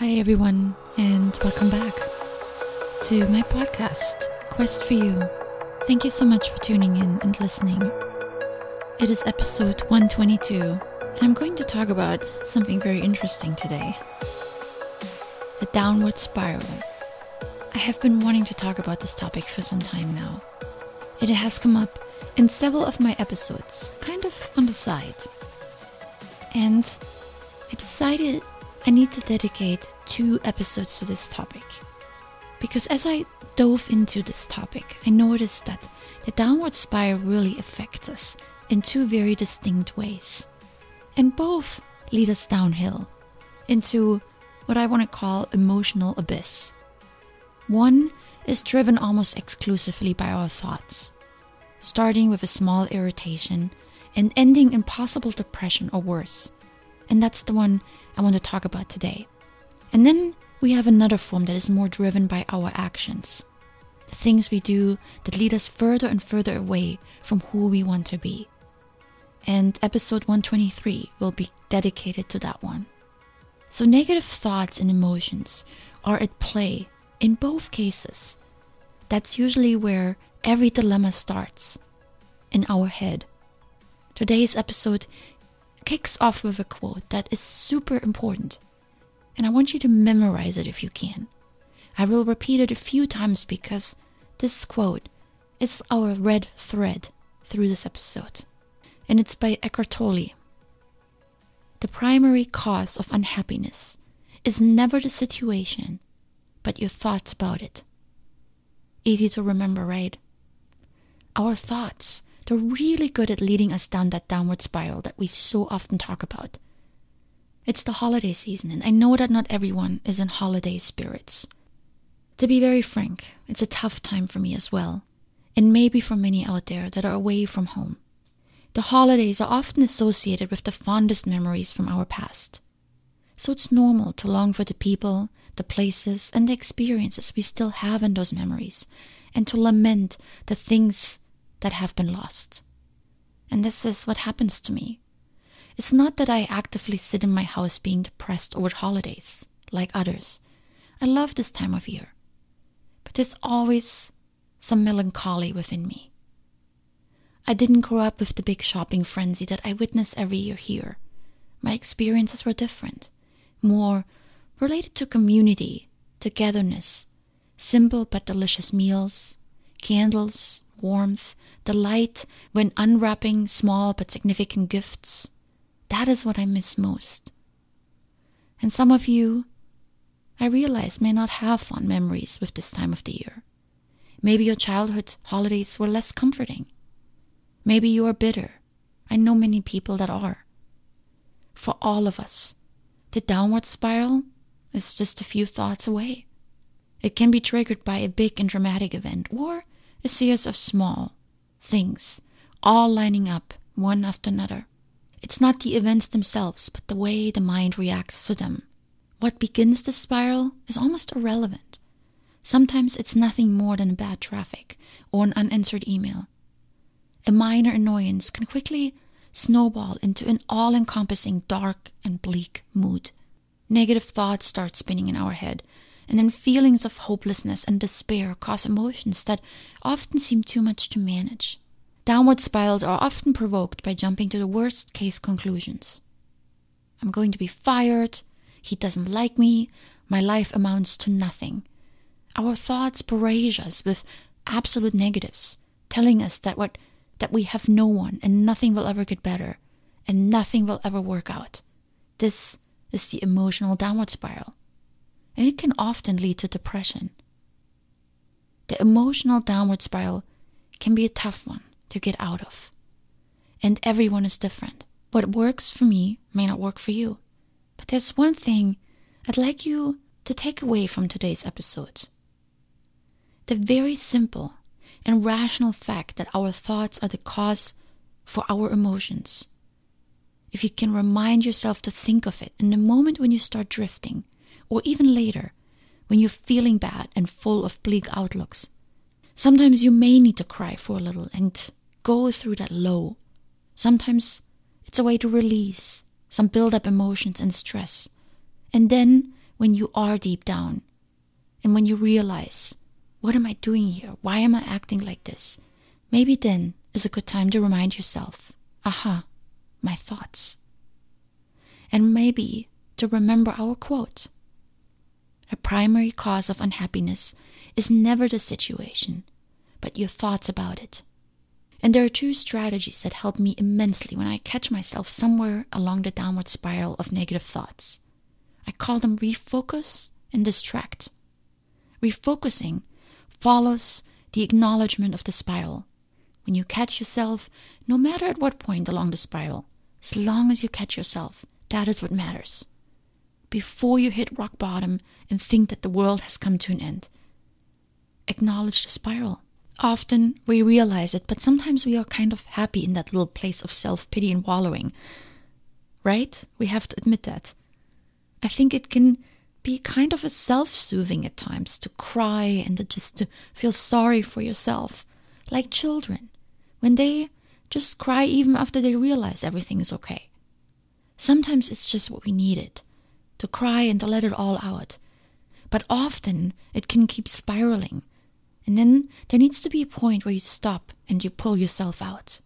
Hi everyone, and welcome back to my podcast, Quest for You. Thank you so much for tuning in and listening. It is episode 122, and I'm going to talk about something very interesting today. The downward spiral. I have been wanting to talk about this topic for some time now. It has come up in several of my episodes, kind of on the side. And I decided I need to dedicate 2 episodes to this topic. Because as I dove into this topic, I noticed that the downward spiral really affects us in 2 very distinct ways. And both lead us downhill into what I want to call emotional abyss. One is driven almost exclusively by our thoughts, starting with a small irritation and ending in possible depression or worse. And that's the one I want to talk about today. And then we have another form that is more driven by our actions. The things we do that lead us further and further away from who we want to be. And episode 123 will be dedicated to that one. So negative thoughts and emotions are at play in both cases. That's usually where every dilemma starts, in our head. Today's episode kicks off with a quote that is super important, and I want you to memorize it if you can. I will repeat it a few times because this quote is our red thread through this episode, and it's by Eckhart Tolle. The primary cause of unhappiness is never the situation, but your thoughts about it. Easy to remember, right? Our thoughts, they're really good at leading us down that downward spiral that we so often talk about. It's the holiday season, and I know that not everyone is in holiday spirits. To be very frank, it's a tough time for me as well, and maybe for many out there that are away from home. The holidays are often associated with the fondest memories from our past. So it's normal to long for the people, the places, and the experiences we still have in those memories, and to lament the things that have been lost. And this is what happens to me. It's not that I actively sit in my house being depressed over holidays, like others. I love this time of year. But there's always some melancholy within me. I didn't grow up with the big shopping frenzy that I witness every year here. My experiences were different, more related to community, togetherness, simple but delicious meals, candles, warmth, delight when unwrapping small but significant gifts. That is what I miss most. And some of you, I realize, may not have fond memories with this time of the year. Maybe your childhood holidays were less comforting. Maybe you are bitter. I know many people that are. For all of us, the downward spiral is just a few thoughts away. It can be triggered by a big and dramatic event or a series of small things, all lining up one after another. It's not the events themselves, but the way the mind reacts to them. What begins the spiral is almost irrelevant. Sometimes it's nothing more than bad traffic or an unanswered email. A minor annoyance can quickly snowball into an all-encompassing dark and bleak mood. Negative thoughts start spinning in our head, and then feelings of hopelessness and despair cause emotions that often seem too much to manage. Downward spirals are often provoked by jumping to the worst-case conclusions. I'm going to be fired, he doesn't like me, my life amounts to nothing. Our thoughts barrage us with absolute negatives, telling us that we have no one and nothing will ever get better and nothing will ever work out. This is the emotional downward spiral. And it can often lead to depression. The emotional downward spiral can be a tough one to get out of. And everyone is different. What works for me may not work for you. But there's one thing I'd like you to take away from today's episode. The very simple and rational fact that our thoughts are the cause for our emotions. If you can remind yourself to think of it in the moment when you start drifting, or even later, when you're feeling bad and full of bleak outlooks. Sometimes you may need to cry for a little and go through that low. Sometimes it's a way to release some build-up emotions and stress. And then, when you are deep down and when you realize, what am I doing here? Why am I acting like this? Maybe then is a good time to remind yourself, aha, my thoughts. And maybe to remember our quote. A primary cause of unhappiness is never the situation, but your thoughts about it. And there are two strategies that help me immensely when I catch myself somewhere along the downward spiral of negative thoughts. I call them refocus and distract. Refocusing follows the acknowledgement of the spiral. When you catch yourself, no matter at what point along the spiral, as long as you catch yourself, that is what matters. Before you hit rock bottom and think that the world has come to an end, acknowledge the spiral. Often we realize it, but sometimes we are kind of happy in that little place of self-pity and wallowing. Right? We have to admit that. I think it can be kind of a self-soothing at times to cry and to feel sorry for yourself. Like children, when they just cry even after they realize everything is okay. Sometimes it's just what we needed, to cry and to let it all out. But often it can keep spiraling. And then there needs to be a point where you stop and you pull yourself out.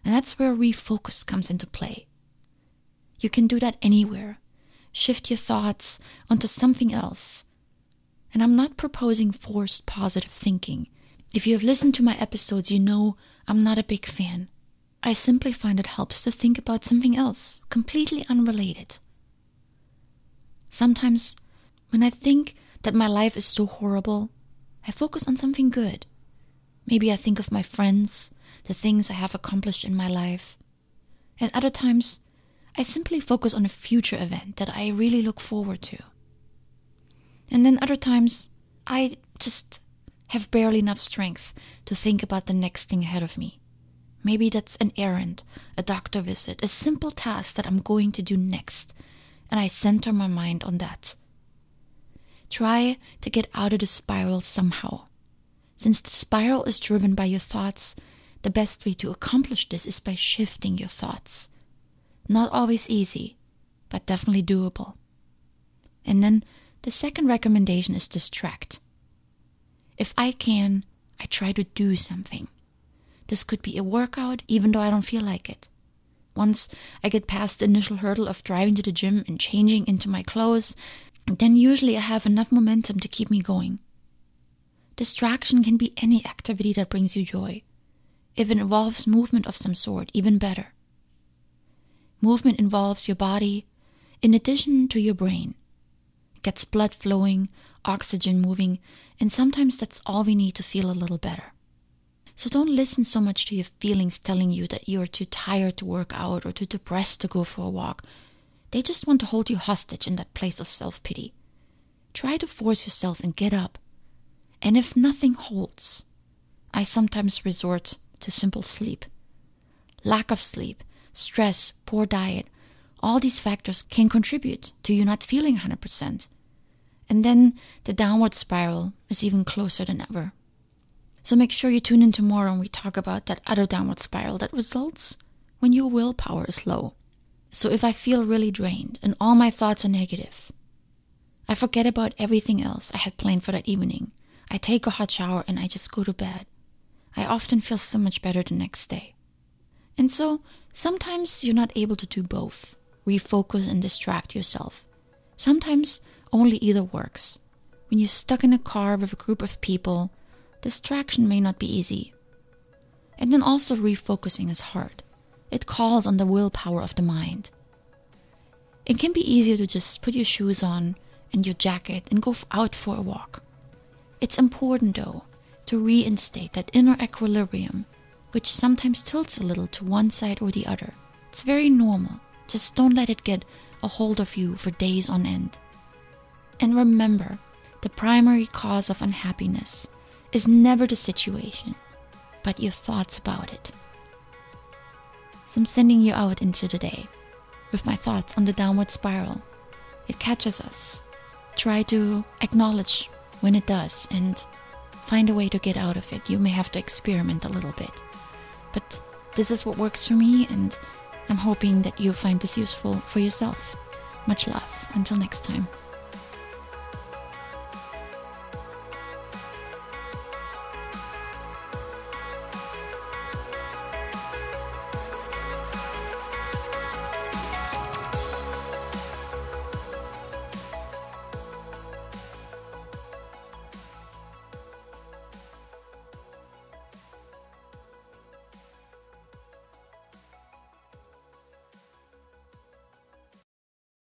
And that's where refocus comes into play. You can do that anywhere. Shift your thoughts onto something else. And I'm not proposing forced positive thinking. If you have listened to my episodes, you know I'm not a big fan. I simply find it helps to think about something else, completely unrelated. Sometimes, when I think that my life is so horrible, I focus on something good. Maybe I think of my friends, the things I have accomplished in my life. And other times, I simply focus on a future event that I really look forward to. And then other times, I just have barely enough strength to think about the next thing ahead of me. Maybe that's an errand, a doctor visit, a simple task that I'm going to do next, and I center my mind on that. Try to get out of the spiral somehow. Since the spiral is driven by your thoughts, the best way to accomplish this is by shifting your thoughts. Not always easy, but definitely doable. And then the second recommendation is distract. If I can, I try to do something. This could be a workout, even though I don't feel like it. Once I get past the initial hurdle of driving to the gym and changing into my clothes, then usually I have enough momentum to keep me going. Distraction can be any activity that brings you joy. If it involves movement of some sort, even better. Movement involves your body in addition to your brain. It gets blood flowing, oxygen moving, and sometimes that's all we need to feel a little better. So don't listen so much to your feelings telling you that you're too tired to work out or too depressed to go for a walk. They just want to hold you hostage in that place of self-pity. Try to force yourself and get up. And if nothing holds, I sometimes resort to simple sleep. Lack of sleep, stress, poor diet, all these factors can contribute to you not feeling 100%. And then the downward spiral is even closer than ever. So make sure you tune in tomorrow when we talk about that other downward spiral that results when your willpower is low. So if I feel really drained and all my thoughts are negative, I forget about everything else I had planned for that evening. I take a hot shower and I just go to bed. I often feel so much better the next day. And so sometimes you're not able to do both, refocus and distract yourself. Sometimes only either works. When you're stuck in a car with a group of people, distraction may not be easy. And then also refocusing is hard. It calls on the willpower of the mind. It can be easier to just put your shoes on and your jacket and go out for a walk. It's important, though, to reinstate that inner equilibrium, which sometimes tilts a little to one side or the other. It's very normal. Just don't let it get a hold of you for days on end. And remember, the primary cause of unhappiness is never the situation, but your thoughts about it. So I'm sending you out into the day with my thoughts on the downward spiral. It catches us. Try to acknowledge when it does and find a way to get out of it. You may have to experiment a little bit. But this is what works for me, and I'm hoping that you find this useful for yourself. Much love. Until next time.